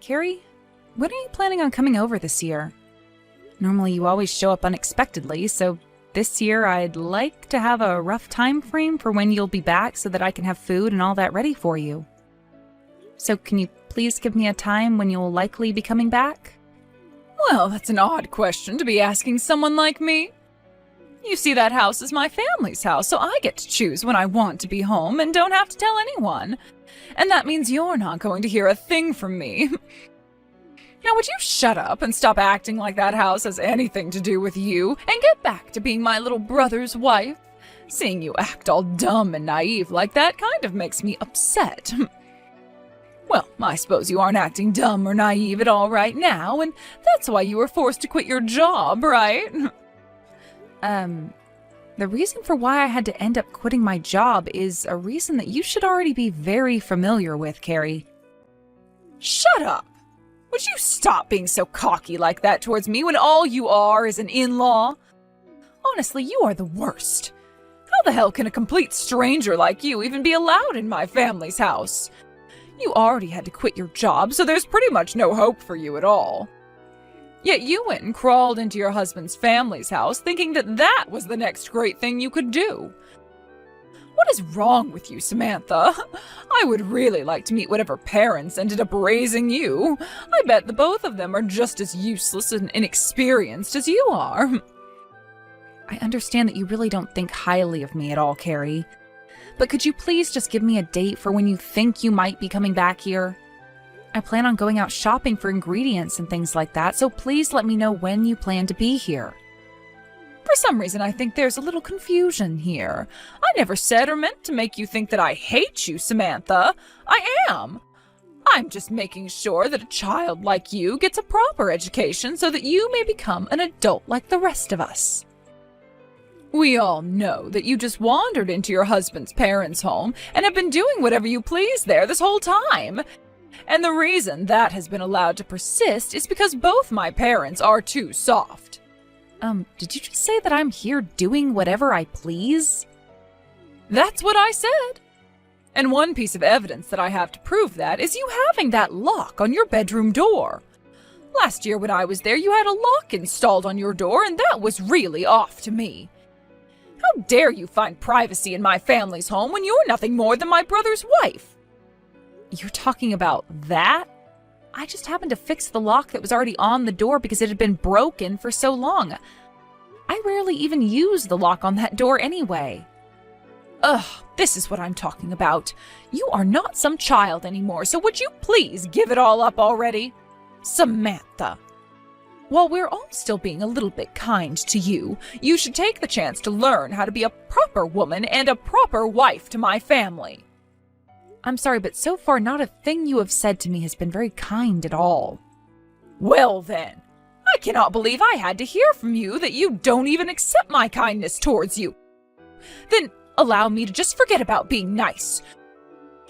Carrie, when are you planning on coming over this year? Normally you always show up unexpectedly, so this year I'd like to have a rough time frame for when you'll be back so that I can have food and all that ready for you. So can you please give me a time when you'll likely be coming back? Well, that's an odd question to be asking someone like me. You see, that house is my family's house, so I get to choose when I want to be home and don't have to tell anyone. And that means you're not going to hear a thing from me. Now, would you shut up and stop acting like that house has anything to do with you and get back to being my little brother's wife? Seeing you act all dumb and naive like that kind of makes me upset. Well, I suppose you aren't acting dumb or naive at all right now, and that's why you were forced to quit your job, right? The reason for why I had to end up quitting my job is a reason that you should already be very familiar with, Carrie. Shut up! Would you stop being so cocky like that towards me when all you are is an in-law? Honestly, you are the worst. How the hell can a complete stranger like you even be allowed in my family's house? You already had to quit your job, so there's pretty much no hope for you at all. Yet you went and crawled into your husband's family's house thinking that that was the next great thing you could do. What is wrong with you, Samantha? I would really like to meet whatever parents ended up raising you. I bet the both of them are just as useless and inexperienced as you are. I understand that you really don't think highly of me at all, Carrie. But could you please just give me a date for when you think you might be coming back here? I plan on going out shopping for ingredients and things like that, so please let me know when you plan to be here. For some reason, I think there's a little confusion here. I never said or meant to make you think that I hate you, Samantha. I am. I'm just making sure that a child like you gets a proper education so that you may become an adult like the rest of us. We all know that you just wandered into your husband's parents' home and have been doing whatever you please there this whole time. And the reason that has been allowed to persist is because both my parents are too soft. Did you just say that I'm here doing whatever I please? That's what I said. And one piece of evidence that I have to prove that is you having that lock on your bedroom door. Last year when I was there, you had a lock installed on your door, and that was really off to me. How dare you find privacy in my family's home when you're nothing more than my brother's wife? You're talking about that? I just happened to fix the lock that was already on the door because it had been broken for so long. I rarely even use the lock on that door anyway. Ugh, this is what I'm talking about. You are not some child anymore, so would you please give it all up already? Samantha. While we're all still being a little bit kind to you, you should take the chance to learn how to be a proper woman and a proper wife to my family. I'm sorry, but so far not a thing you have said to me has been very kind at all. Well then, I cannot believe I had to hear from you that you don't even accept my kindness towards you. Then allow me to just forget about being nice.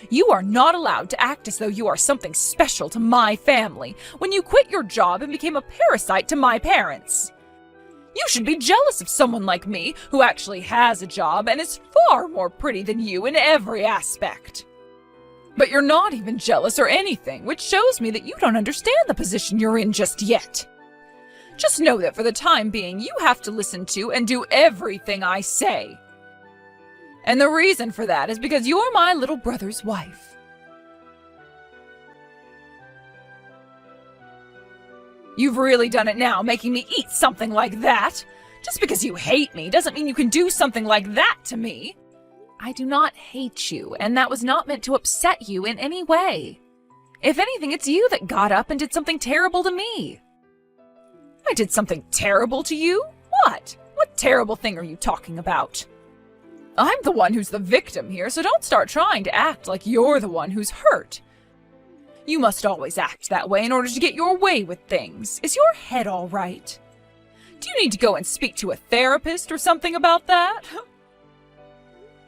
You are not allowed to act as though you are something special to my family when you quit your job and became a parasite to my parents. You should be jealous of someone like me who actually has a job and is far more pretty than you in every aspect. But you're not even jealous or anything, which shows me that you don't understand the position you're in just yet. Just know that for the time being, you have to listen to and do everything I say. And the reason for that is because you're my little brother's wife. You've really done it now, making me eat something like that. Just because you hate me doesn't mean you can do something like that to me. I do not hate you, and that was not meant to upset you in any way. If anything, it's you that got up and did something terrible to me. I did something terrible to you? What? What terrible thing are you talking about? I'm the one who's the victim here, so don't start trying to act like you're the one who's hurt. You must always act that way in order to get your way with things. Is your head all right? Do you need to go and speak to a therapist or something about that?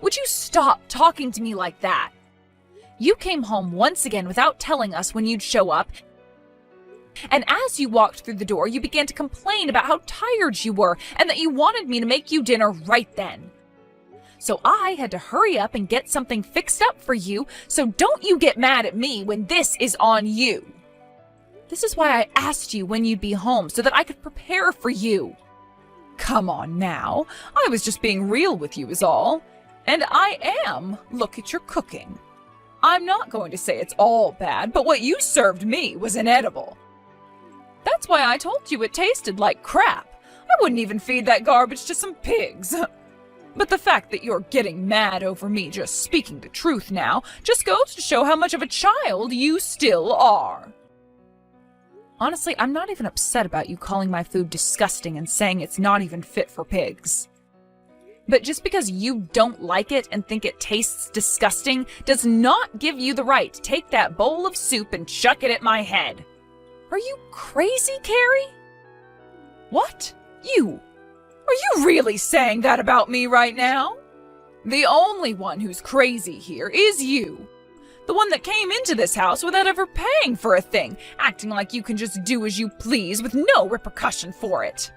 Would you stop talking to me like that? You came home once again without telling us when you'd show up, and as you walked through the door, you began to complain about how tired you were and that you wanted me to make you dinner right then. So I had to hurry up and get something fixed up for you, so don't you get mad at me when this is on you. This is why I asked you when you'd be home, so that I could prepare for you. Come on now, I was just being real with you is all. And I am. Look at your cooking. I'm not going to say it's all bad, but what you served me was inedible. That's why I told you it tasted like crap. I wouldn't even feed that garbage to some pigs. But the fact that you're getting mad over me just speaking the truth now just goes to show how much of a child you still are. Honestly, I'm not even upset about you calling my food disgusting and saying it's not even fit for pigs. But just because you don't like it and think it tastes disgusting does not give you the right to take that bowl of soup and chuck it at my head. Are you crazy, Carrie? What? You? Are you really saying that about me right now? The only one who's crazy here is you. The one that came into this house without ever paying for a thing, acting like you can just do as you please with no repercussion for it.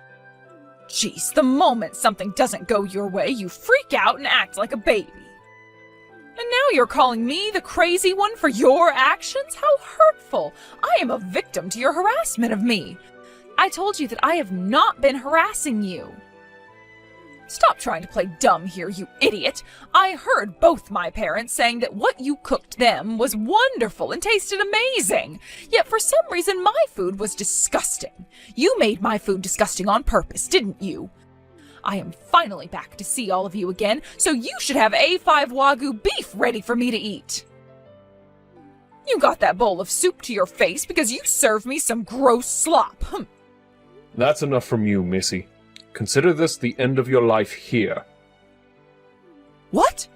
Jeez, the moment something doesn't go your way, you freak out and act like a baby. And now you're calling me the crazy one for your actions? How hurtful! I am a victim to your harassment of me. I told you that I have not been harassing you. Stop trying to play dumb here, you idiot. I heard both my parents saying that what you cooked them was wonderful and tasted amazing. Yet for some reason my food was disgusting. You made my food disgusting on purpose, didn't you? I am finally back to see all of you again, so you should have A5 Wagyu beef ready for me to eat. You got that bowl of soup to your face because you served me some gross slop. That's enough from you, Missy. Consider this the end of your life here. What?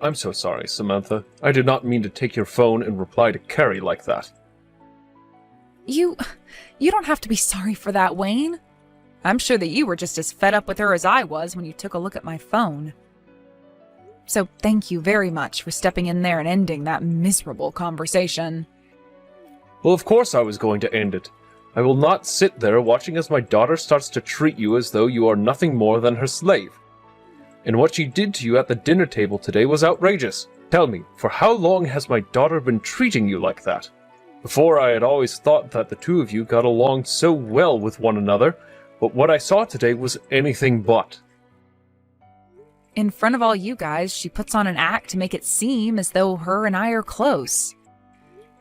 I'm so sorry, Samantha. I did not mean to take your phone and reply to Carrie like that. You don't have to be sorry for that, Wayne. I'm sure that you were just as fed up with her as I was when you took a look at my phone. So thank you very much for stepping in there and ending that miserable conversation. Well, of course I was going to end it. I will not sit there watching as my daughter starts to treat you as though you are nothing more than her slave. And what she did to you at the dinner table today was outrageous. Tell me, for how long has my daughter been treating you like that? Before, I had always thought that the two of you got along so well with one another, but what I saw today was anything but. In front of all you guys, she puts on an act to make it seem as though her and I are close.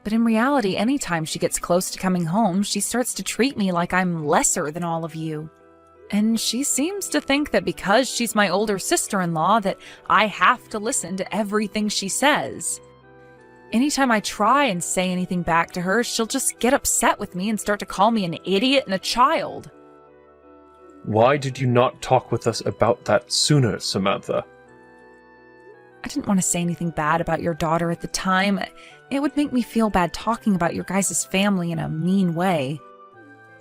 But in reality, anytime she gets close to coming home, she starts to treat me like I'm lesser than all of you. And she seems to think that because she's my older sister-in-law that I have to listen to everything she says. Anytime I try and say anything back to her, she'll just get upset with me and start to call me an idiot and a child. Why did you not talk with us about that sooner, Samantha? I didn't want to say anything bad about your daughter at the time. It would make me feel bad talking about your guys' family in a mean way.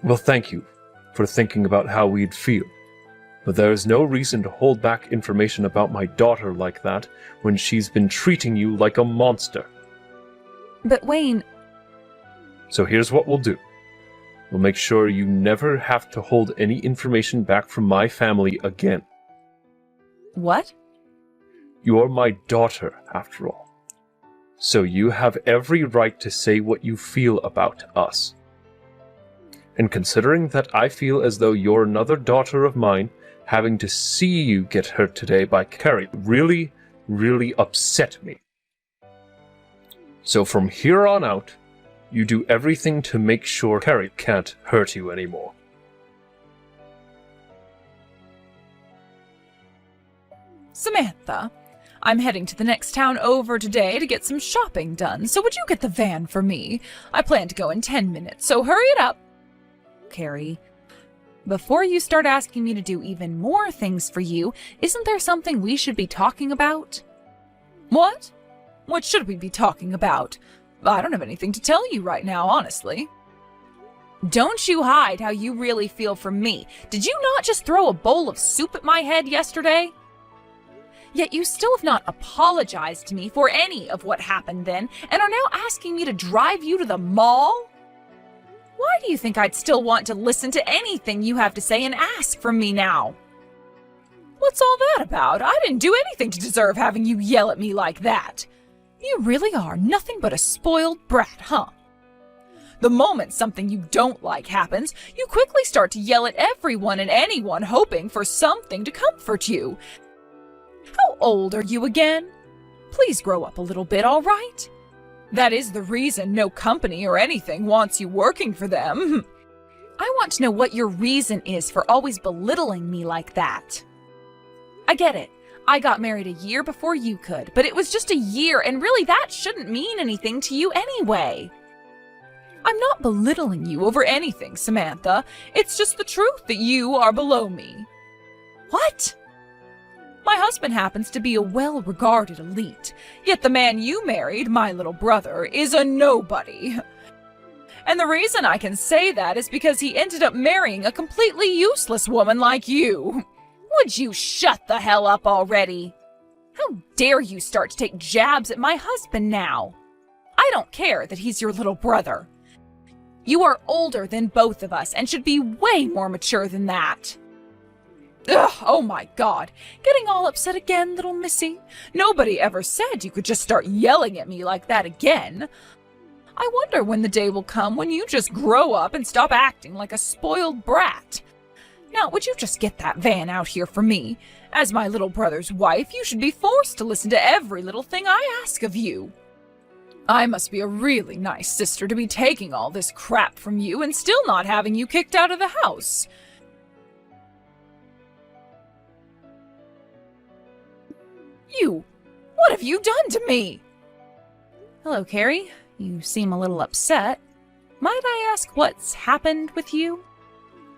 Well, thank you for thinking about how we'd feel. But there is no reason to hold back information about my daughter like that when she's been treating you like a monster. But Wayne... So here's what we'll do. We'll make sure you never have to hold any information back from my family again. What? You're my daughter, after all. So you have every right to say what you feel about us. And considering that I feel as though you're another daughter of mine, having to see you get hurt today by Carrie really, really upset me. So from here on out, you do everything to make sure Carrie can't hurt you anymore. Samantha, I'm heading to the next town over today to get some shopping done, so would you get the van for me? I plan to go in 10 minutes, so hurry it up. Carrie, before you start asking me to do even more things for you, isn't there something we should be talking about? What? What should we be talking about? I don't have anything to tell you right now, honestly. Don't you hide how you really feel from me. Did you not just throw a bowl of soup at my head yesterday? Yet you still have not apologized to me for any of what happened then, and are now asking me to drive you to the mall? Why do you think I'd still want to listen to anything you have to say and ask from me now? What's all that about? I didn't do anything to deserve having you yell at me like that. You really are nothing but a spoiled brat, huh? The moment something you don't like happens, you quickly start to yell at everyone and anyone hoping for something to comfort you. How old are you again? Please grow up a little bit, all right? That is the reason no company or anything wants you working for them. I want to know what your reason is for always belittling me like that. I get it. I got married a year before you could, but it was just a year, and really that shouldn't mean anything to you anyway. I'm not belittling you over anything, Samantha. It's just the truth that you are below me. What? My husband happens to be a well-regarded elite, yet the man you married, my little brother, is a nobody. And the reason I can say that is because he ended up marrying a completely useless woman like you. Would you shut the hell up already? How dare you start to take jabs at my husband now? I don't care that he's your little brother. You are older than both of us and should be way more mature than that. Ugh, oh my God. Getting all upset again, little missy? Nobody ever said you could just start yelling at me like that again. I wonder when the day will come when you just grow up and stop acting like a spoiled brat. Now, would you just get that van out here for me? As my little brother's wife, you should be forced to listen to every little thing I ask of you. I must be a really nice sister to be taking all this crap from you and still not having you kicked out of the house. You, what have you done to me? Hello, Carrie. You seem a little upset. Might I ask what's happened with you?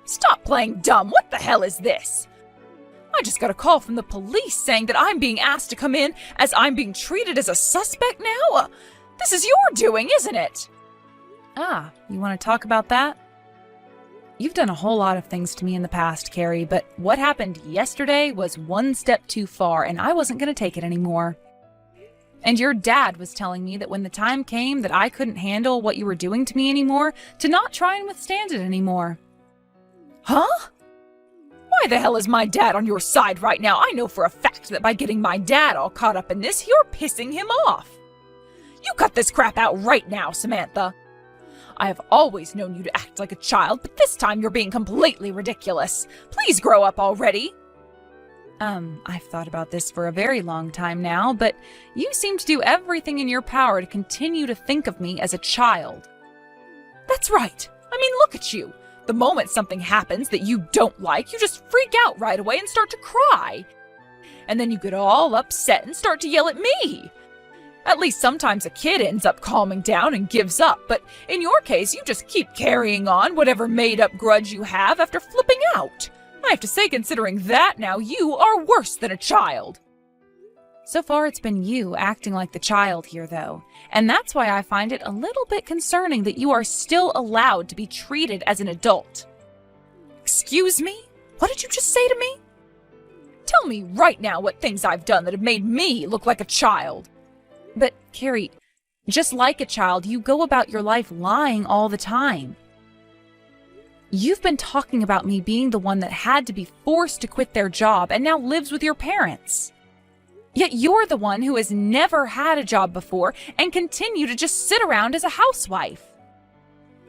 Stop playing dumb. What the hell is this? I just got a call from the police saying that I'm being asked to come in as I'm being treated as a suspect now. This is your doing, isn't it? Ah, you want to talk about that? You've done a whole lot of things to me in the past, Carrie, but what happened yesterday was one step too far, and I wasn't going to take it anymore. And your dad was telling me that when the time came that I couldn't handle what you were doing to me anymore, to not try and withstand it anymore. Huh? Why the hell is my dad on your side right now? I know for a fact that by getting my dad all caught up in this, you're pissing him off. You cut this crap out right now, Samantha. I have always known you to act like a child, but this time you're being completely ridiculous. Please grow up already. I've thought about this for a very long time now, but you seem to do everything in your power to continue to think of me as a child. That's right. I mean, look at you. The moment something happens that you don't like, you just freak out right away and start to cry. And then you get all upset and start to yell at me. At least sometimes a kid ends up calming down and gives up, but in your case, you just keep carrying on whatever made-up grudge you have after flipping out. I have to say, considering that now, you are worse than a child. So far, it's been you acting like the child here, though, and that's why I find it a little bit concerning that you are still allowed to be treated as an adult. Excuse me? What did you just say to me? Tell me right now what things I've done that have made me look like a child. But, Carrie, just like a child, you go about your life lying all the time. You've been talking about me being the one that had to be forced to quit their job and now lives with your parents. Yet you're the one who has never had a job before and continue to just sit around as a housewife.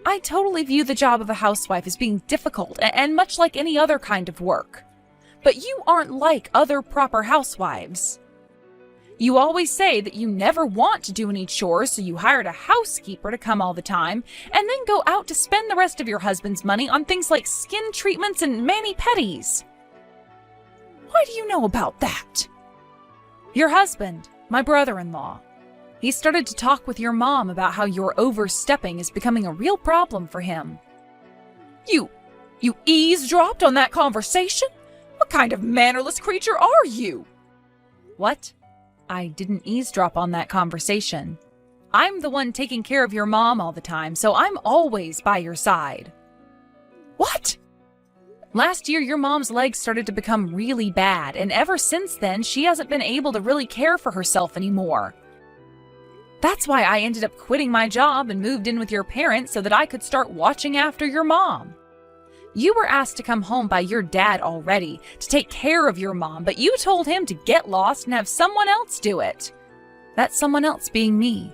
I totally view the job of a housewife as being difficult and much like any other kind of work. But you aren't like other proper housewives. You always say that you never want to do any chores, so you hired a housekeeper to come all the time, and then go out to spend the rest of your husband's money on things like skin treatments and mani-pedis. Why do you know about that? Your husband, my brother-in-law. He started to talk with your mom about how your overstepping is becoming a real problem for him. You eavesdropped on that conversation? What kind of mannerless creature are you? What? I didn't eavesdrop on that conversation. I'm the one taking care of your mom all the time, so I'm always by your side. What? Last year, your mom's legs started to become really bad, and ever since then, she hasn't been able to really care for herself anymore. That's why I ended up quitting my job and moved in with your parents so that I could start watching after your mom. You were asked to come home by your dad already to take care of your mom, but you told him to get lost and have someone else do it. That someone else being me.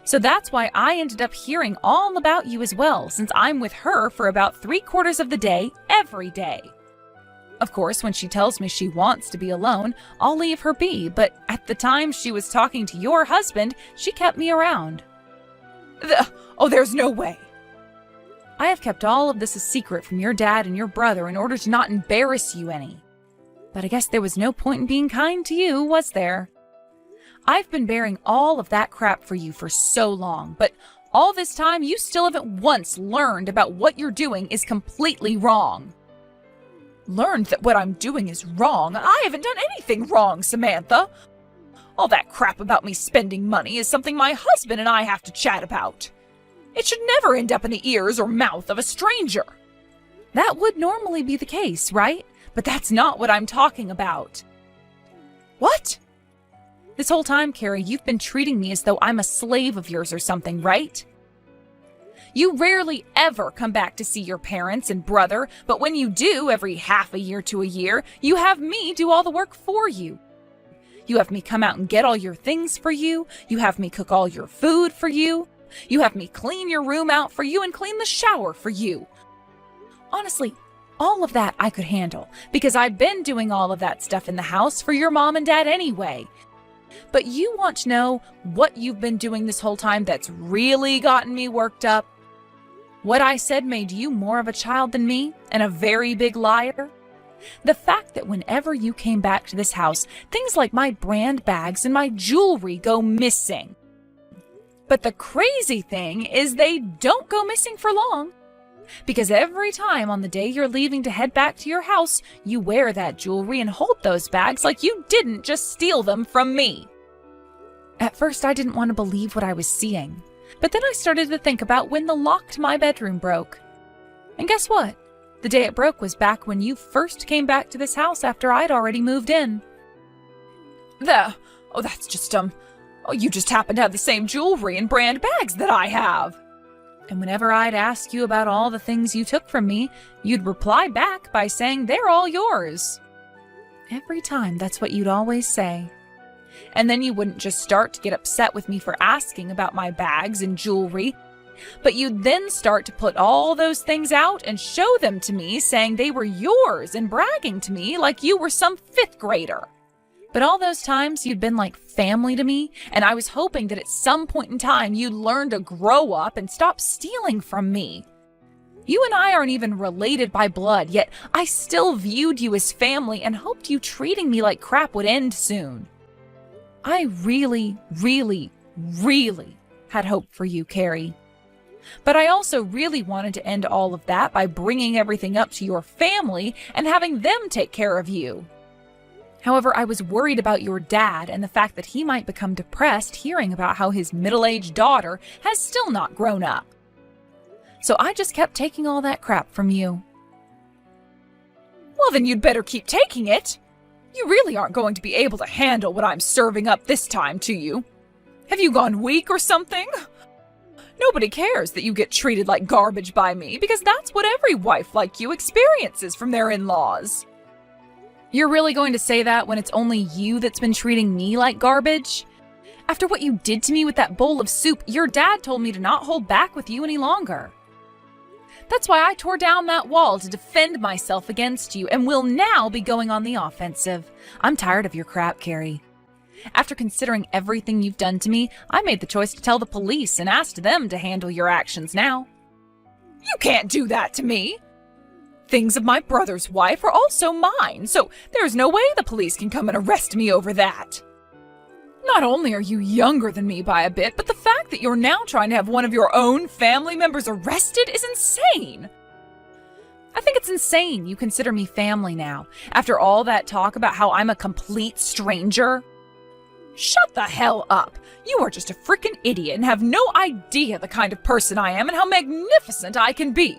So that's why I ended up hearing all about you as well, since I'm with her for about 3/4 of the day, every day. Of course, when she tells me she wants to be alone, I'll leave her be, but at the time she was talking to your husband, she kept me around. There's no way. I have kept all of this a secret from your dad and your brother in order to not embarrass you any. But I guess there was no point in being kind to you, was there? I've been bearing all of that crap for you for so long, but all this time you still haven't once learned about what you're doing is completely wrong. Learned that what I'm doing is wrong? I haven't done anything wrong, Samantha. All that crap about me spending money is something my husband and I have to chat about. It should never end up in the ears or mouth of a stranger. That would normally be the case, right? But that's not what I'm talking about. What? This whole time, Carrie, you've been treating me as though I'm a slave of yours or something, right? You rarely ever come back to see your parents and brother, but when you do, every half a year to a year, you have me do all the work for you. You have me come out and get all your things for you. You have me cook all your food for you. You have me clean your room out for you and clean the shower for you. Honestly, all of that I could handle because I've been doing all of that stuff in the house for your mom and dad anyway. But you want to know what you've been doing this whole time that's really gotten me worked up? What I said made you more of a child than me and a very big liar? The fact that whenever you came back to this house, things like my brand bags and my jewelry go missing. But the crazy thing is they don't go missing for long. Because every time on the day you're leaving to head back to your house, you wear that jewelry and hold those bags like you didn't just steal them from me. At first, I didn't want to believe what I was seeing. But then I started to think about when the lock to my bedroom broke. And guess what? The day it broke was back when you first came back to this house after I'd already moved in. That's just, you just happen to have the same jewelry and brand bags that I have. And whenever I'd ask you about all the things you took from me, you'd reply back by saying they're all yours. Every time, that's what you'd always say. And then you wouldn't just start to get upset with me for asking about my bags and jewelry, but you'd then start to put all those things out and show them to me, saying they were yours and bragging to me like you were some 5th grader. But all those times you'd been like family to me, and I was hoping that at some point in time you'd learn to grow up and stop stealing from me. You and I aren't even related by blood, yet I still viewed you as family and hoped you treating me like crap would end soon. I really, really, really had hope for you, Carrie. But I also really wanted to end all of that by bringing everything up to your family and having them take care of you. However, I was worried about your dad and the fact that he might become depressed hearing about how his middle-aged daughter has still not grown up. So I just kept taking all that crap from you. Well, then you'd better keep taking it. You really aren't going to be able to handle what I'm serving up this time to you. Have you gone weak or something? Nobody cares that you get treated like garbage by me because that's what every wife like you experiences from their in-laws. You're really going to say that when it's only you that's been treating me like garbage? After what you did to me with that bowl of soup, your dad told me to not hold back with you any longer. That's why I tore down that wall to defend myself against you and will now be going on the offensive. I'm tired of your crap, Carrie. After considering everything you've done to me, I made the choice to tell the police and asked them to handle your actions now. You can't do that to me. Things of my brother's wife are also mine, so there's no way the police can come and arrest me over that. Not only are you younger than me by a bit, but the fact that you're now trying to have one of your own family members arrested is insane. I think it's insane you consider me family now, after all that talk about how I'm a complete stranger. Shut the hell up. You are just a freaking idiot and have no idea the kind of person I am and how magnificent I can be.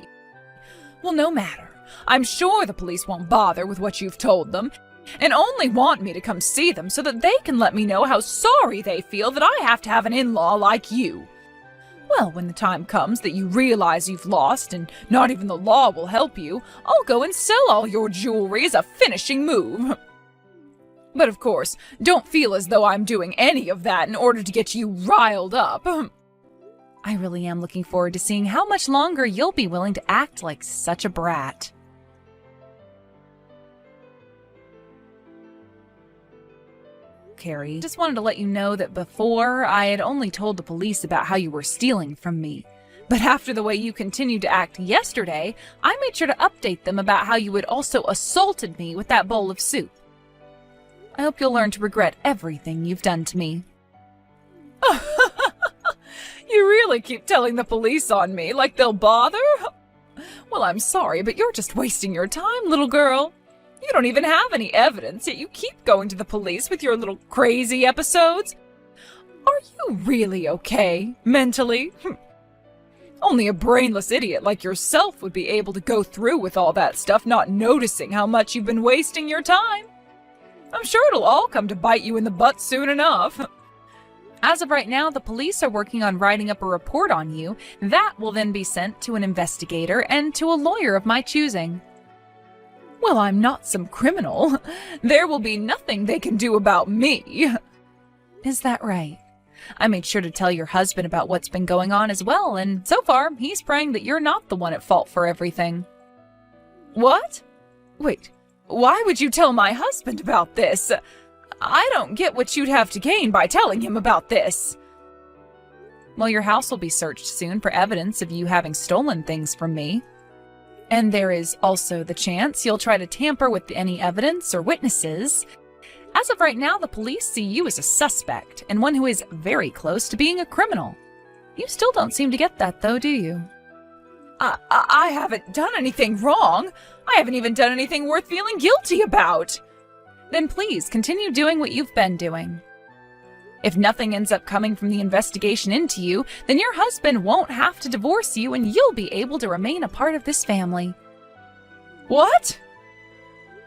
Well, no matter. I'm sure the police won't bother with what you've told them. and only want me to come see them so that they can let me know how sorry they feel that I have to have an in-law like you. Well, when the time comes that you realize you've lost and not even the law will help you, I'll go and sell all your jewelry as a finishing move. But of course, don't feel as though I'm doing any of that in order to get you riled up. I really am looking forward to seeing how much longer you'll be willing to act like such a brat. Carrie, just wanted to let you know that before I had only told the police about how you were stealing from me. But after the way you continued to act yesterday, I made sure to update them about how you had also assaulted me with that bowl of soup. I hope you'll learn to regret everything you've done to me. You really keep telling the police on me like they'll bother? Well, I'm sorry, but you're just wasting your time, little girl. You don't even have any evidence, yet you keep going to the police with your little crazy episodes. Are you really okay, mentally? Only a brainless idiot like yourself would be able to go through with all that stuff, not noticing how much you've been wasting your time. I'm sure it'll all come to bite you in the butt soon enough. As of right now, the police are working on writing up a report on you. That will then be sent to an investigator and to a lawyer of my choosing. Well, I'm not some criminal. There will be nothing they can do about me. Is that right? I made sure to tell your husband about what's been going on as well, and so far, he's praying that you're not the one at fault for everything. What? Wait, why would you tell my husband about this? I don't get what you'd have to gain by telling him about this. Well, your house will be searched soon for evidence of you having stolen things from me. And there is also the chance you'll try to tamper with any evidence or witnesses. As of right now, the police see you as a suspect and one who is very close to being a criminal. You still don't seem to get that, though, do you? I haven't done anything wrong. I haven't even done anything worth feeling guilty about. Then please continue doing what you've been doing. If nothing ends up coming from the investigation into you, then your husband won't have to divorce you and you'll be able to remain a part of this family. What?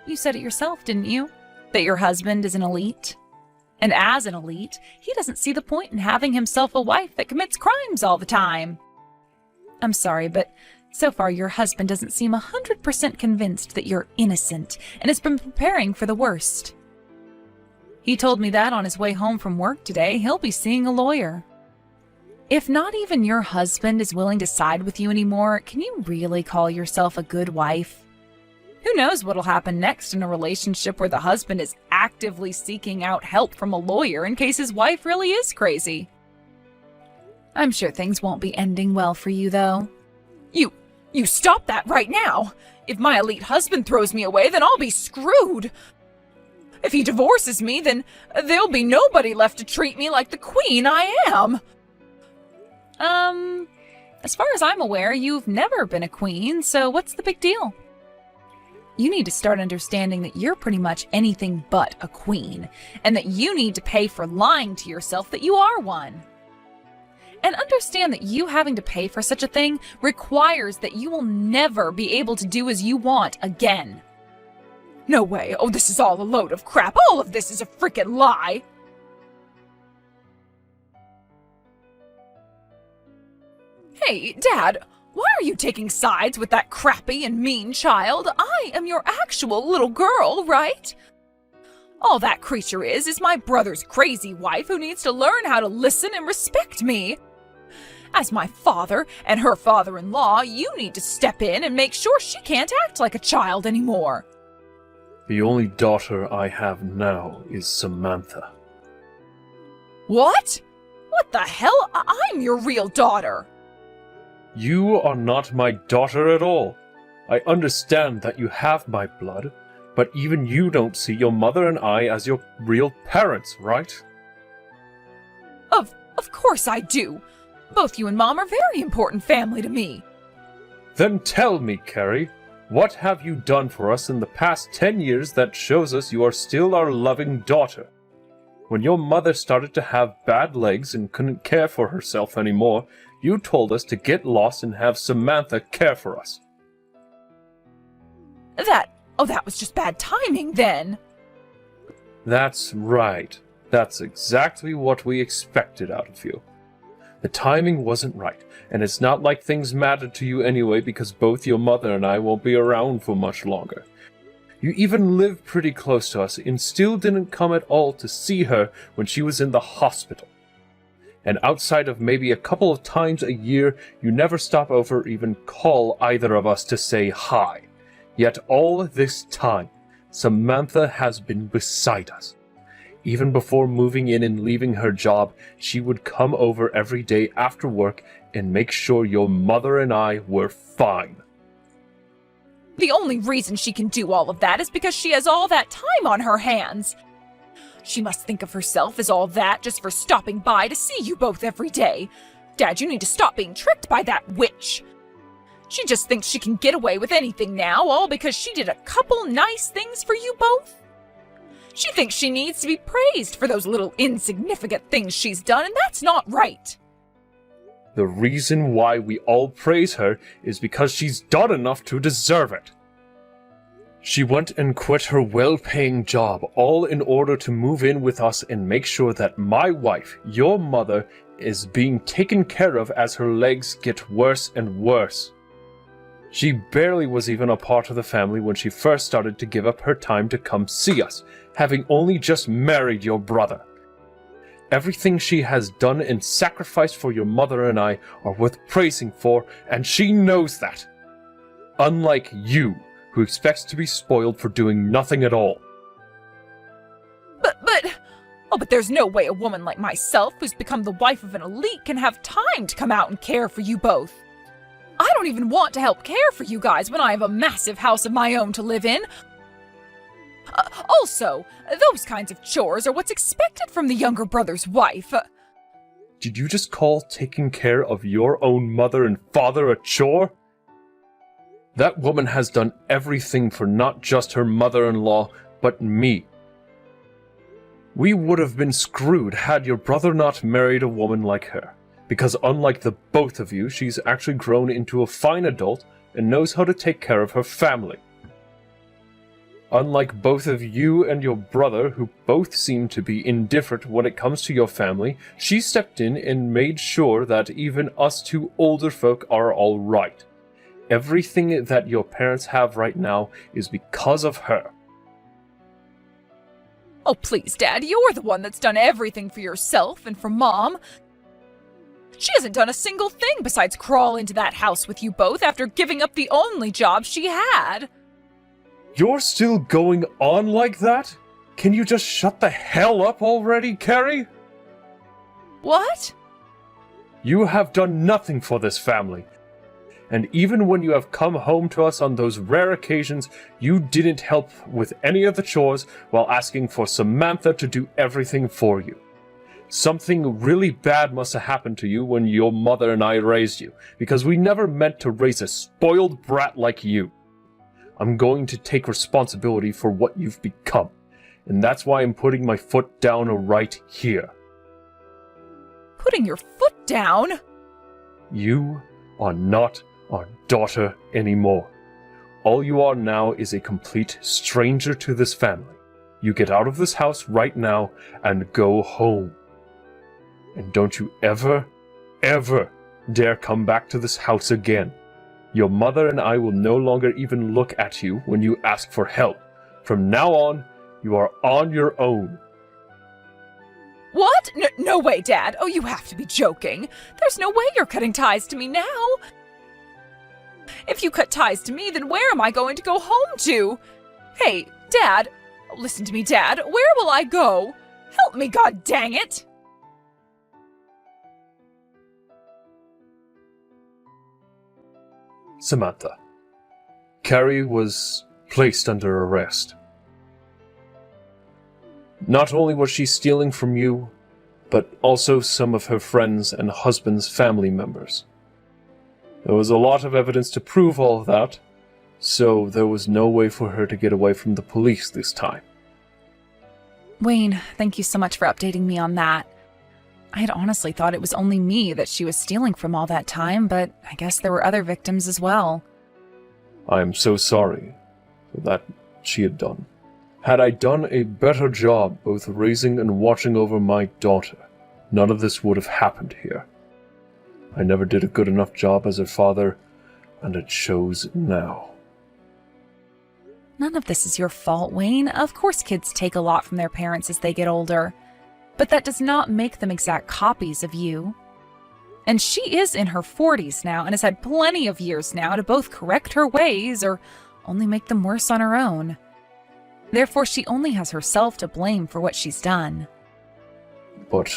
You said it yourself, didn't you? That your husband is an elite. And as an elite, he doesn't see the point in having himself a wife that commits crimes all the time. I'm sorry, but so far your husband doesn't seem 100% convinced that you're innocent and has been preparing for the worst. He told me that on his way home from work today, he'll be seeing a lawyer. If not even your husband is willing to side with you anymore, can you really call yourself a good wife? Who knows what'll happen next in a relationship where the husband is actively seeking out help from a lawyer in case his wife really is crazy. I'm sure things won't be ending well for you, though. You stop that right now! If my elite husband throws me away, then I'll be screwed! If he divorces me, then there'll be nobody left to treat me like the queen I am! As far as I'm aware, you've never been a queen, so what's the big deal? You need to start understanding that you're pretty much anything but a queen, and that you need to pay for lying to yourself that you are one. And understand that you having to pay for such a thing requires that you will never be able to do as you want again. No way. Oh, this is all a load of crap. All of this is a freaking lie. Hey, Dad, why are you taking sides with that crappy and mean child? I am your actual little girl, right? All that creature is my brother's crazy wife who needs to learn how to listen and respect me. As my father and her father-in-law, you need to step in and make sure she can't act like a child anymore. The only daughter I have now is Samantha. What? What the hell? I'm your real daughter. You are not my daughter at all. I understand that you have my blood, but even you don't see your mother and I as your real parents, right? Of course I do. Both you and Mom are very important family to me. Then tell me, Carrie, what have you done for us in the past 10 years that shows us you are still our loving daughter? When your mother started to have bad legs and couldn't care for herself anymore, you told us to get lost and have Samantha care for us. That was just bad timing then. That's right. That's exactly what we expected out of you. The timing wasn't right, and it's not like things mattered to you anyway because both your mother and I won't be around for much longer. You even live pretty close to us and still didn't come at all to see her when she was in the hospital. And outside of maybe a couple of times a year, you never stop over or even call either of us to say hi. Yet all this time, Samantha has been beside us. Even before moving in and leaving her job, she would come over every day after work and make sure your mother and I were fine. The only reason she can do all of that is because she has all that time on her hands. She must think of herself as all that just for stopping by to see you both every day. Dad, you need to stop being tricked by that witch. She just thinks she can get away with anything now, all because she did a couple nice things for you both. She thinks she needs to be praised for those little insignificant things she's done, and that's not right. The reason why we all praise her is because she's done enough to deserve it. She went and quit her well-paying job, all in order to move in with us and make sure that my wife, your mother, is being taken care of as her legs get worse and worse. She barely was even a part of the family when she first started to give up her time to come see us, having only just married your brother. Everything she has done and sacrificed for your mother and I are worth praising for, and she knows that. Unlike you, who expects to be spoiled for doing nothing at all. But there's no way a woman like myself, who's become the wife of an elite, can have time to come out and care for you both. I don't even want to help care for you guys when I have a massive house of my own to live in. Also, those kinds of chores are what's expected from the younger brother's wife. Did you just call taking care of your own mother and father a chore? That woman has done everything for not just her mother-in-law, but me. We would have been screwed had your brother not married a woman like her, because unlike the both of you, she's actually grown into a fine adult and knows how to take care of her family. Unlike both of you and your brother, who both seem to be indifferent when it comes to your family, she stepped in and made sure that even us two older folk are all right. Everything that your parents have right now is because of her. Oh, please, Dad, you're the one that's done everything for yourself and for Mom. She hasn't done a single thing besides crawl into that house with you both after giving up the only job she had. You're still going on like that? Can you just shut the hell up already, Carrie? What? You have done nothing for this family. And even when you have come home to us on those rare occasions, you didn't help with any of the chores while asking for Samantha to do everything for you. Something really bad must have happened to you when your mother and I raised you, because we never meant to raise a spoiled brat like you. I'm going to take responsibility for what you've become, and that's why I'm putting my foot down right here. Putting your foot down? You are not our daughter anymore. All you are now is a complete stranger to this family. You get out of this house right now and go home. And don't you ever, ever dare come back to this house again. Your mother and I will no longer even look at you when you ask for help. From now on, you are on your own. What? No way, Dad. Oh, you have to be joking. There's no way you're cutting ties to me now. If you cut ties to me, then where am I going to go home to? Hey, Dad. Listen to me, Dad. Where will I go? Help me, God dang it! Samantha, Carrie was placed under arrest. Not only was she stealing from you, but also some of her friends' and husband's family members. There was a lot of evidence to prove all of that, so there was no way for her to get away from the police this time. Wayne, thank you so much for updating me on that. I had honestly thought it was only me that she was stealing from all that time, but I guess there were other victims as well. I am so sorry for that she had done. Had I done a better job both raising and watching over my daughter, none of this would have happened here. I never did a good enough job as her father, and it shows now. None of this is your fault, Wayne. Of course kids take a lot from their parents as they get older, but that does not make them exact copies of you. And she is in her 40s now and has had plenty of years now to both correct her ways or only make them worse on her own. Therefore, she only has herself to blame for what she's done. But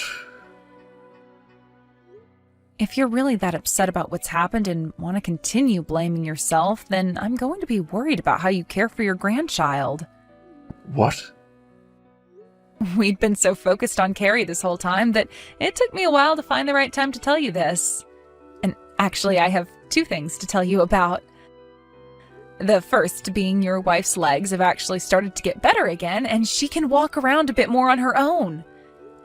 if you're really that upset about what's happened and want to continue blaming yourself, then I'm going to be worried about how you care for your grandchild. what? We'd been so focused on Carrie this whole time that it took me a while to find the right time to tell you this. And actually, I have 2 things to tell you about. The first being your wife's legs have actually started to get better again, and she can walk around a bit more on her own.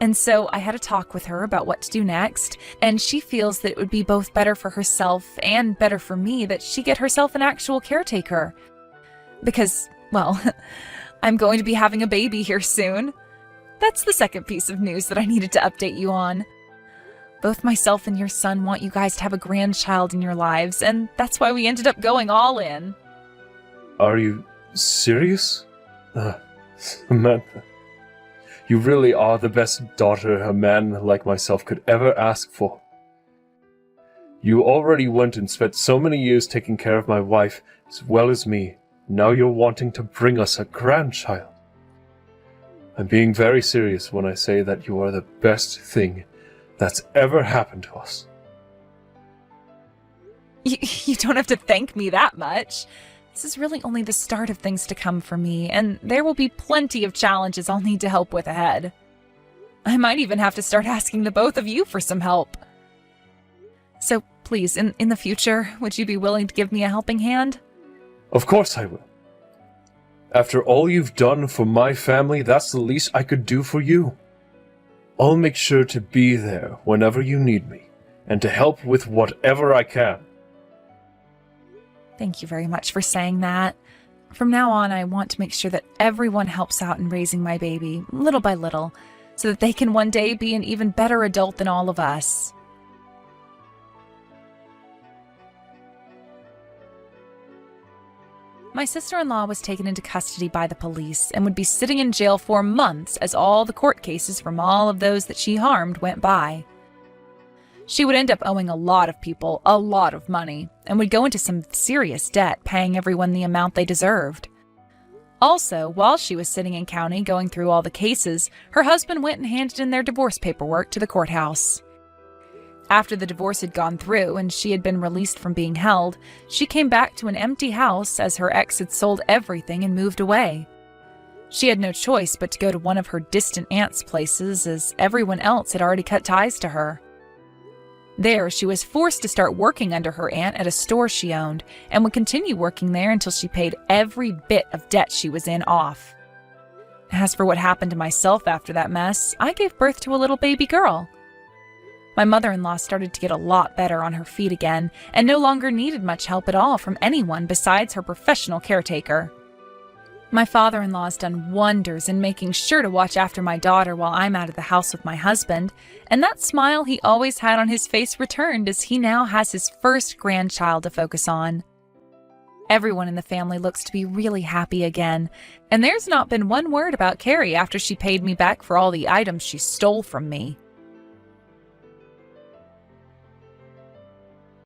And so I had a talk with her about what to do next, and she feels that it would be both better for herself and better for me that she get herself an actual caretaker. Because, well, I'm going to be having a baby here soon. That's the second piece of news that I needed to update you on. Both myself and your son want you guys to have a grandchild in your lives, and that's why we ended up going all in. Are you serious? Samantha, you really are the best daughter a man like myself could ever ask for. You already went and spent so many years taking care of my wife as well as me. Now you're wanting to bring us a grandchild. I'm being very serious when I say that you are the best thing that's ever happened to us. You don't have to thank me that much. This is really only the start of things to come for me, and there will be plenty of challenges I'll need to help with ahead. I might even have to start asking the both of you for some help. So please, in the future, would you be willing to give me a helping hand? Of course I will. After all you've done for my family, that's the least I could do for you. I'll make sure to be there whenever you need me, and to help with whatever I can. Thank you very much for saying that. From now on, I want to make sure that everyone helps out in raising my baby, little by little, so that they can one day be an even better adult than all of us. My sister-in-law was taken into custody by the police and would be sitting in jail for months as all the court cases from all of those that she harmed went by. She would end up owing a lot of people a lot of money and would go into some serious debt, paying everyone the amount they deserved. Also, while she was sitting in county going through all the cases, her husband went and handed in their divorce paperwork to the courthouse. After the divorce had gone through and she had been released from being held, she came back to an empty house as her ex had sold everything and moved away. She had no choice but to go to one of her distant aunt's places, as everyone else had already cut ties to her. There, she was forced to start working under her aunt at a store she owned, and would continue working there until she paid every bit of debt she was in off. As for what happened to myself after that mess, I gave birth to a little baby girl. My mother-in-law started to get a lot better on her feet again, and no longer needed much help at all from anyone besides her professional caretaker. My father-in-law has done wonders in making sure to watch after my daughter while I'm out of the house with my husband, and that smile he always had on his face returned as he now has his first grandchild to focus on. Everyone in the family looks to be really happy again, and there's not been one word about Carrie after she paid me back for all the items she stole from me.